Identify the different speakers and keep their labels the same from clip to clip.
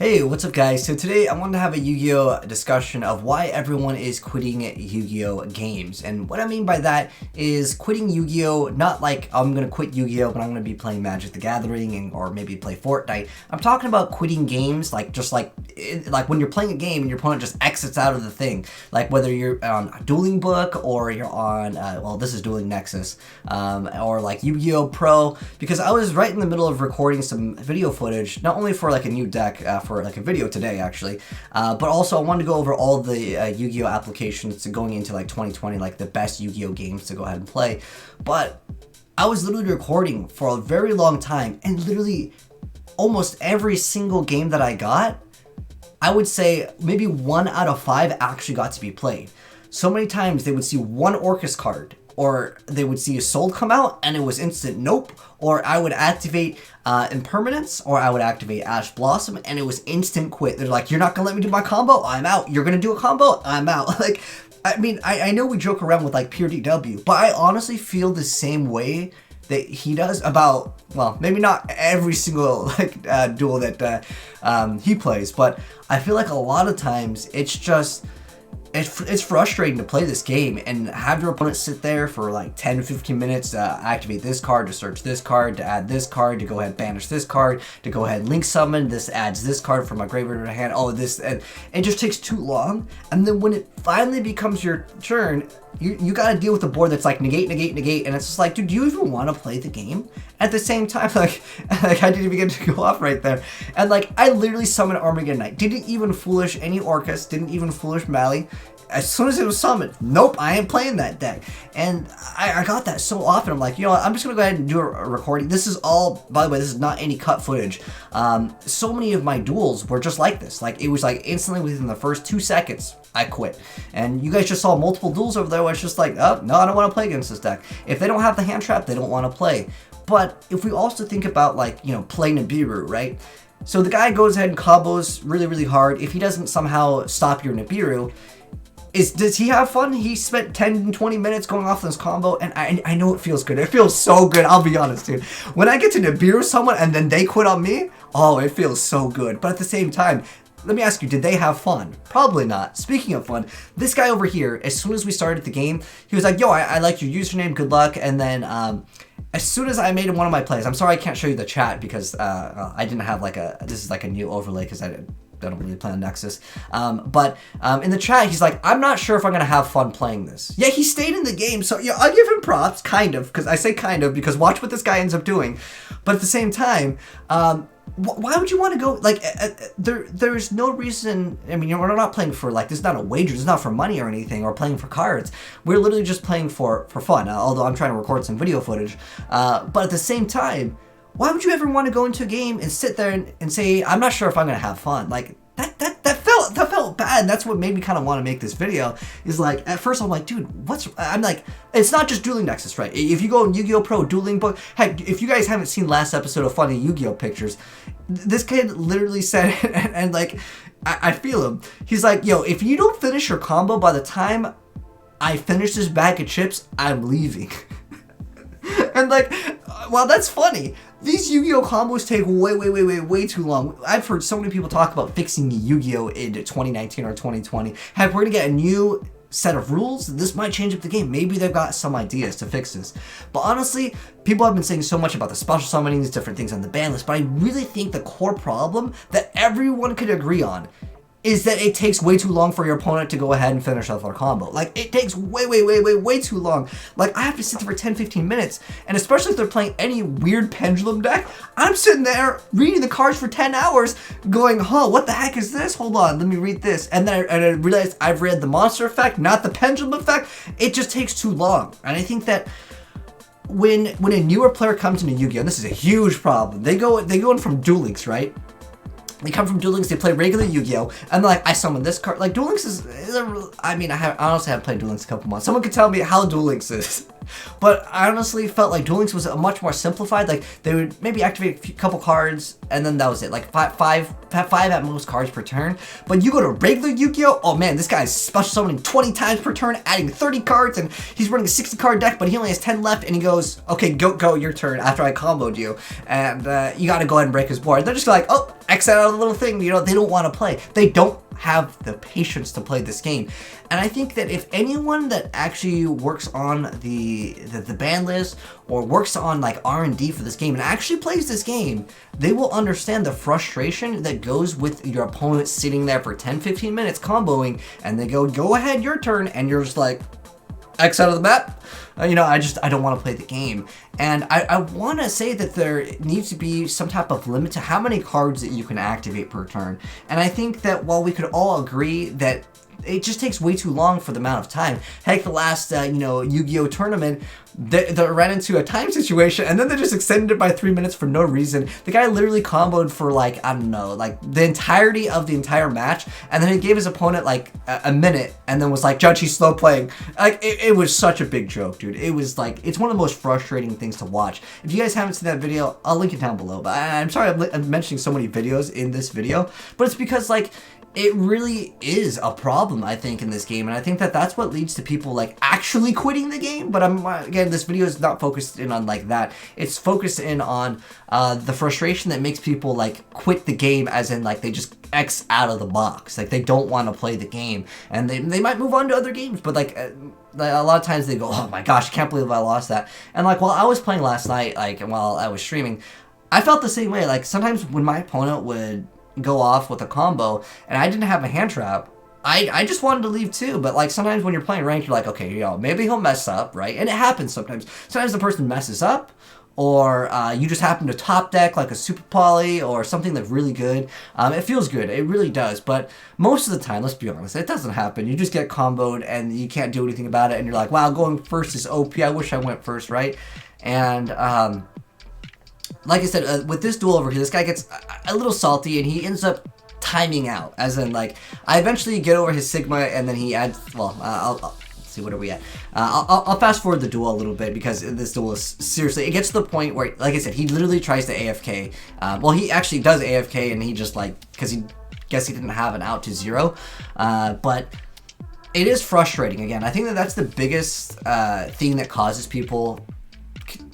Speaker 1: Hey, what's up guys? So today I wanted to have a Yu-Gi-Oh discussion of why everyone is quitting Yu-Gi-Oh games. And what I mean by that is quitting Yu-Gi-Oh, not like I'm gonna quit Yu-Gi-Oh but I'm gonna be playing Magic the Gathering or maybe play Fortnite. I'm talking about quitting games like when you're playing a game and your opponent just exits out of the thing. Like whether you're on Dueling Book or you're on, well this is Dueling Nexus, or like Yu-Gi-Oh Pro, because I was right in the middle of recording some video footage, not only for like a new deck, for like a video today actually, but also I wanted to go over all the Yu-Gi-Oh applications going into like 2020, like the best Yu-Gi-Oh games to go ahead and play. But I was literally recording for a very long time, and literally almost every single game that I got, I would say maybe 1 out of 5 actually got to be played. So many times they would see one Orcus card, or they would see a Soul come out and it was instant nope, or I would activate Impermanence, or I would activate Ash Blossom and it was instant quit. They're like, you're not gonna let me do my combo? I'm out. You're gonna do a combo? I'm out. Like, I mean, I know we joke around with like pure DW, but I honestly feel the same way that he does about, well, maybe not every single like duel that he plays, but I feel like a lot of times it's just, it's frustrating to play this game and have your opponent sit there for like 10 to 15 minutes to activate this card, to search this card, to add this card, to go ahead and banish this card, to go ahead and link summon, this adds this card from my graveyard to hand, all of this, and it just takes too long. And then when it finally becomes your turn, you gotta deal with a board that's like negate, negate, negate, and it's just like, dude, do you even want to play the game? At the same time, like I didn't even get to go off right there. And like, I literally summoned Armageddon Knight, didn't even foolish any Orcus, didn't even foolish Mally. As soon as it was summoned, nope, I ain't playing that deck. And I got that so often. I'm like, you know what, I'm just gonna go ahead and do a recording. This is all, by the way, this is not any cut footage. So many of my duels were just like this. Like, it was like instantly within the first 2 seconds, I quit. And you guys just saw multiple duels over there where it's just like, oh, no, I don't want to play against this deck. If they don't have the hand trap, they don't want to play. But if we also think about, like, you know, play Nibiru, right? So the guy goes ahead and combos really, really hard. If he doesn't somehow stop your Nibiru, does he have fun? He spent 10 to 20 minutes going off this combo, and I know it feels good. It feels so good, I'll be honest, dude. When I get to Nibiru someone and then they quit on me, oh, it feels so good. But at the same time, let me ask you, did they have fun? Probably not. Speaking of fun, this guy over here, as soon as we started the game, he was like, yo, I like your username, good luck. And then as soon as I made him one of my plays, I'm sorry I can't show you the chat because I didn't have like this is like a new overlay because I don't really play on Nexus. But in the chat, he's like, I'm not sure if I'm going to have fun playing this. Yeah, he stayed in the game, so yeah, I'll give him props, kind of, because I say kind of, because watch what this guy ends up doing. But at the same time, why would you want to go, like, there's no reason. I mean, we're not playing for, like, this is not a wager, this is not for money or anything, or playing for cards. We're literally just playing for fun, although I'm trying to record some video footage. But at the same time, why would you ever want to go into a game and sit there and say, I'm not sure if I'm going to have fun? Like, that felt bad. That's what made me kind of want to make this video, is like, at first I'm like, dude, I'm like, it's not just Dueling Nexus, right? If you go in Yu-Gi-Oh Pro, Dueling Book, heck, if you guys haven't seen last episode of Funny Yu-Gi-Oh Pictures, this kid literally said, and like, I feel him. He's like, yo, if you don't finish your combo by the time I finish this bag of chips, I'm leaving. And like, well, that's funny. These Yu-Gi-Oh combos take way too long. I've heard so many people talk about fixing Yu-Gi-Oh in 2019 or 2020. Heck, we're gonna get a new set of rules. This might change up the game. Maybe they've got some ideas to fix this. But honestly, people have been saying so much about the special summonings, different things on the ban list, but I really think the core problem that everyone could agree on is that it takes way too long for your opponent to go ahead and finish off their combo. Like, it takes way too long. Like, I have to sit there for 10-15 minutes, and especially if they're playing any weird pendulum deck, I'm sitting there reading the cards for 10 hours going, huh, what the heck is this? Hold on, let me read this. And then I realized I've read the monster effect, not the pendulum effect. It just takes too long. And I think that when a newer player comes into Yu-Gi-Oh, and this is a huge problem, they go in from Duel Links, right? They come from Duel Links, they play regular Yu-Gi-Oh, and they're like, I summon this card. Like, Duel Links is I mean, I honestly haven't played Duel Links in a couple months. Someone could tell me how Duel Links is. But I honestly felt like Duel Links was a much more simplified. Like, they would maybe activate a couple cards, and then that was it. Like, five at most cards per turn. But you go to regular Yu-Gi-Oh, oh man, this guy's special summoning 20 times per turn, adding 30 cards, and he's running a 60 card deck, but he only has 10 left, and he goes, okay, go, your turn after I comboed you. And you gotta go ahead and break his board. They're just like, oh, X out of little thing, you know, they don't want to play. They don't have the patience to play this game. And I think that if anyone that actually works on the ban list or works on like R&D for this game and actually plays this game, they will understand the frustration that goes with your opponent sitting there for 10-15 minutes comboing, and they go ahead, your turn, and you're just like, X out of the map. You know, I don't want to play the game. And I want to say that there needs to be some type of limit to how many cards that you can activate per turn. And I think that while we could all agree that it just takes way too long for the amount of time. Heck, the last, you know, Yu-Gi-Oh tournament, they ran into a time situation, and then they just extended it by 3 minutes for no reason. The guy literally comboed for, like, I don't know, like, the entirety of the entire match, and then he gave his opponent, like, a minute, and then was like, Judge, he's slow playing. Like, it was such a big joke, dude. It was, like, it's one of the most frustrating things to watch. If you guys haven't seen that video, I'll link it down below. But I'm sorry I'm mentioning so many videos in this video, but it's because, like, it really is a problem, I think, in this game, and I think that that's what leads to people, like, actually quitting the game. But again, this video is not focused in on, like, that. It's focused in on the frustration that makes people, like, quit the game, as in, like, they just X out of the box. Like, they don't want to play the game, and they might move on to other games, but, like, a lot of times they go, oh my gosh, I can't believe I lost that. And, like, while I was playing last night, like, while I was streaming, I felt the same way. Like, sometimes when my opponent would go off with a combo and I didn't have a hand trap, I just wanted to leave too. But like sometimes when you're playing ranked, you're like, okay, you know, maybe he'll mess up, right? And it happens sometimes. Sometimes the person messes up, or you just happen to top deck like a super poly or something that's really good. It feels good, it really does. But most of the time, let's be honest, it doesn't happen. You just get comboed and you can't do anything about it, and you're like, wow, going first is OP. I wish I went first, right? And like I said, with this duel over here, this guy gets a little salty, and he ends up timing out. As in, like, I eventually get over his Sigma, and then he adds, well, I'll see, what are we at? I'll fast forward the duel a little bit, because this duel is, seriously, it gets to the point where, like I said, he literally tries to AFK. Well, he actually does AFK, and he just, like, because he guess he didn't have an out to 0. But it is frustrating. Again, I think that that's the biggest thing that causes people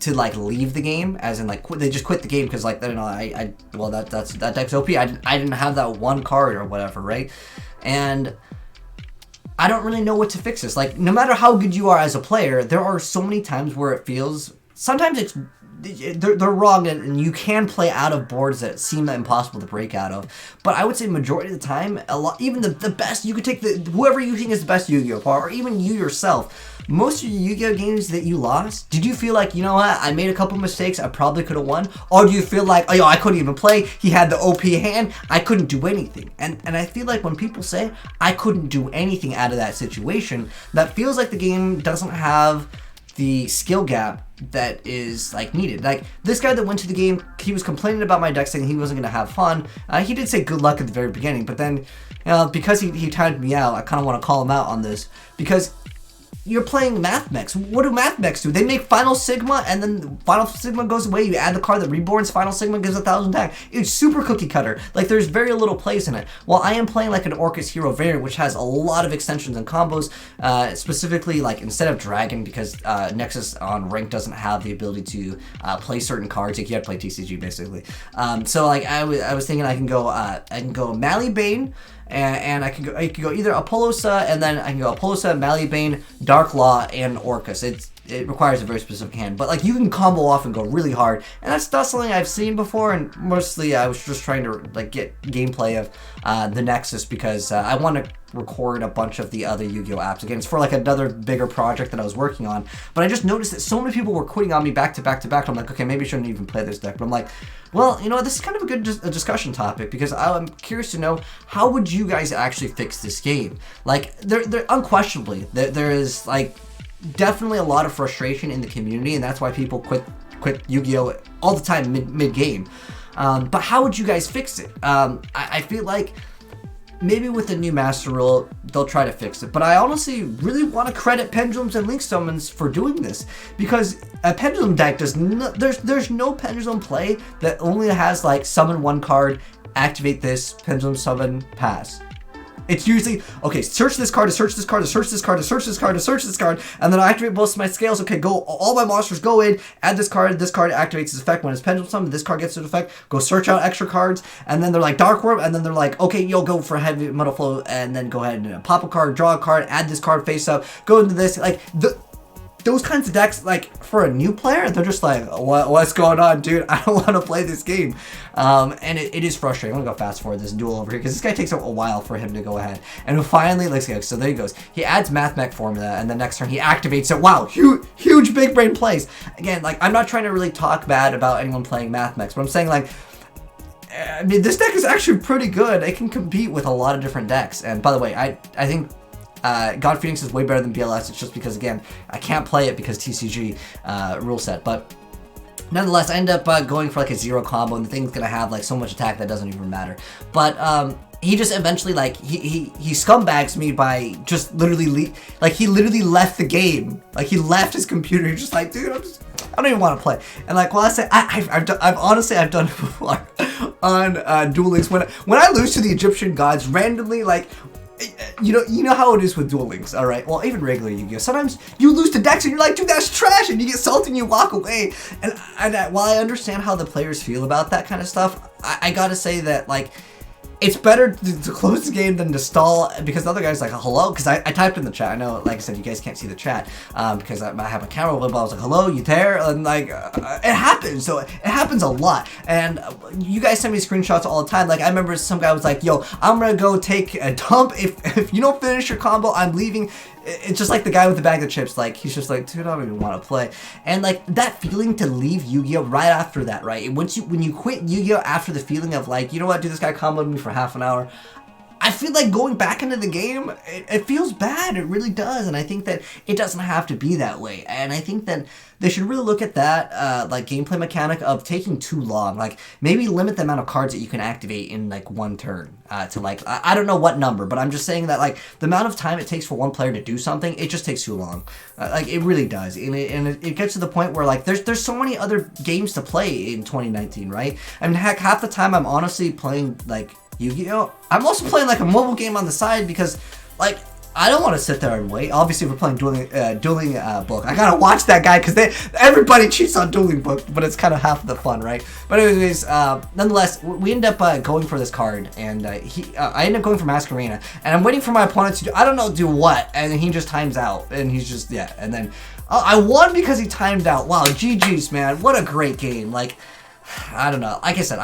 Speaker 1: to like leave the game, as in like they just quit the game because like, I don't know, well, that deck's OP. I didn't have that one card or whatever, right? And I don't really know what to fix this. Like, no matter how good you are as a player, there are so many times where it feels, sometimes they're wrong, and you can play out of boards that seem impossible to break out of. But I would say majority of the time, even the best, you could take whoever you think is the best Yu-Gi-Oh player, or even you yourself. Most of your Yu-Gi-Oh games that you lost, did you feel like, you know what, I made a couple mistakes, I probably could have won? Or do you feel like, oh, yo, I couldn't even play, he had the OP hand, I couldn't do anything? And I feel like when people say, I couldn't do anything out of that situation, that feels like the game doesn't have the skill gap that is like needed. Like this guy that went to the game, he was complaining about my deck, saying he wasn't gonna have fun. He did say good luck at the very beginning, but then because he timed me out, I kind of want to call him out on this, because you're playing Math Mechs. What do Math Mechs do? They make Final Sigma, and then Final Sigma goes away. You add the card that reborns Final Sigma, gives 1,000 attack. It's super cookie cutter. Like, there's very little place in it. While I am playing like an Orcus Hero variant, which has a lot of extensions and combos, specifically like instead of Dragon, because Nexus on rank doesn't have the ability to play certain cards. Like, you have to play TCG basically. So like I was thinking I can go Mally Bane. And I can go either Apollosa, and then I can go Apollosa, Malibane, Dark Law, and Orcus. It requires a very specific hand, but like you can combo off and go really hard, and that's something I've seen before. And mostly I was just trying to like get gameplay of the Nexus, because I want to record a bunch of the other Yu-Gi-Oh apps. Again, it's for like another bigger project that I was working on, but I just noticed that so many people were quitting on me back to back to back. I'm like, okay, maybe I shouldn't even play this deck. But I'm like, well, you know, this is kind of a good discussion topic, because I'm curious to know, how would you guys actually fix this game? Like, there unquestionably, there is like definitely a lot of frustration in the community, and that's why people quit Yu-Gi-Oh all the time mid game. But how would you guys fix it? I feel like maybe with the new master rule, they'll try to fix it. But I honestly really want to credit Pendulums and Link Summons for doing this, because a Pendulum deck does not, there's no Pendulum play that only has like summon one card, activate this, Pendulum summon, pass. It's usually, okay, search this card, to search this card, to search this card, to search this card, to search this card, and then I activate both of my scales. Okay, go, all my monsters go in, add this card activates its effect when it's pendulum summoned, this card gets its effect, go search out extra cards, and then they're like Dark Orb, and then they're like, okay, you'll go for Heavy Metal Flow, and then go ahead and pop a card, draw a card, add this card face up, go into this, like, those kinds of decks, like, for a new player, they're just like, what's going on, dude? I don't want to play this game. And it is frustrating. I'm going to go fast forward this duel over here, because this guy takes a while for him to go ahead. And finally, let's go. So there he goes. He adds Mathmech Formula, and the next turn he activates it. Wow, huge big brain plays. Again, like, I'm not trying to really talk bad about anyone playing Mathmech, but I'm saying, like, I mean, this deck is actually pretty good. It can compete with a lot of different decks. And by the way, I think God Phoenix is way better than BLS. It's just because, again, I can't play it because TCG rule set. But nonetheless, I end up going for like a 0 combo, and the thing's gonna have like so much attack that doesn't even matter. But he just eventually, like, he scumbags me by just literally he literally left the game. Like, he left his computer. He's just like, dude, I don't even want to play. And like, well, I say I've honestly done it before on Duel Links when I lose to the Egyptian gods randomly, like. You know how it is with Duel Links, all right? Well, even regular Yu-Gi-Oh! Sometimes you lose to decks and you're like, dude, that's trash, and you get salty and you walk away. And while I understand how the players feel about that kind of stuff, I gotta say that, like, it's better to close the game than to stall, because the other guy's like, hello? Because I typed in the chat. I know, like I said, you guys can't see the chat because I have a camera over, but I was like, hello, you there? And like, it happens. So it happens a lot. And you guys send me screenshots all the time. Like, I remember some guy was like, yo, I'm going to go take a dump. If you don't finish your combo, I'm leaving. It's just like the guy with the bag of chips. Like, he's just like, dude, I don't even want to play. And like, that feeling to leave Yu-Gi-Oh! Right after that, right? When you quit Yu-Gi-Oh! After the feeling of like, you know what, dude, this guy comboed me for half an hour. I feel like going back into the game, it feels bad. It really does. And I think that it doesn't have to be that way. And I think that they should really look at that like gameplay mechanic of taking too long. Like, maybe limit the amount of cards that you can activate in like one turn to like, I don't know what number, but I'm just saying that like the amount of time it takes for one player to do something, it just takes too long. Like, it really does. And it gets to the point where like there's so many other games to play in 2019, right? I mean, heck, half the time I'm honestly playing like Yu-Gi-Oh! I'm also playing like a mobile game on the side because, like, I don't want to sit there and wait. Obviously, we're playing Dueling Book. I gotta watch that guy because everybody cheats on Dueling Book, but it's kind of half the fun, right? But anyways, nonetheless, we end up going for this card, and I end up going for Masquerena, and I'm waiting for my opponent to do what, and then he just times out, and he's just, yeah, and then I won because he timed out. Wow, GG's, man. What a great game. Like, I don't know. Like I said,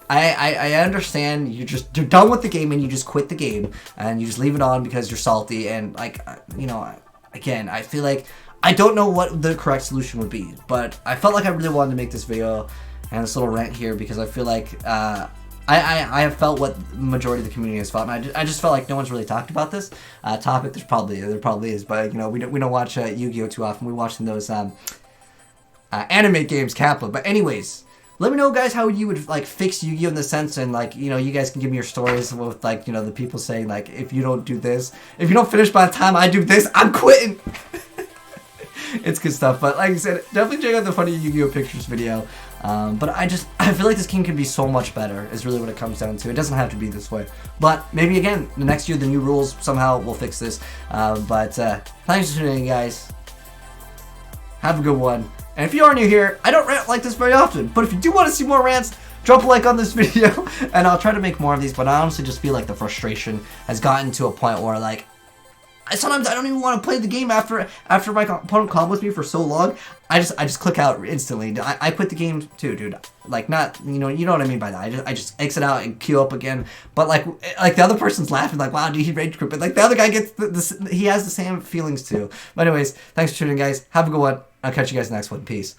Speaker 1: I understand you're done with the game and you just quit the game and you just leave it on because you're salty, and like, you know, again, I feel like I don't know what the correct solution would be, but I felt like I really wanted to make this video and this little rant here because I feel like I have felt what the majority of the community has felt, and I just felt like no one's really talked about this topic. There probably is, but you know, we don't watch Yu-Gi-Oh! Too often. We're watching those anime games, Kappa. But anyways, let me know, guys, how you would like fix Yu-Gi-Oh! In the sense, and like, you know, you guys can give me your stories with like, you know, the people saying like, if you don't do this, if you don't finish by the time I do this, I'm quitting. It's good stuff. But like I said, definitely check out the funny Yu-Gi-Oh! Pictures video. But I feel like this game can be so much better is really what it comes down to. It doesn't have to be this way. But maybe again, the next year, the new rules somehow will fix this. But thanks for tuning in, guys. Have a good one. And if you are new here, I don't rant like this very often, but if you do want to see more rants, drop a like on this video, and I'll try to make more of these, but I honestly just feel like the frustration has gotten to a point where, like, sometimes I don't even want to play the game after my opponent combos me for so long. I just click out instantly. I quit the game too, dude. Like, not, you know what I mean by that. I just exit out and queue up again. But like the other person's laughing, like, wow, dude, he rage quit. But like the other guy gets he has the same feelings too. But anyways, thanks for tuning in, guys. Have a good one. I'll catch you guys next one. Peace.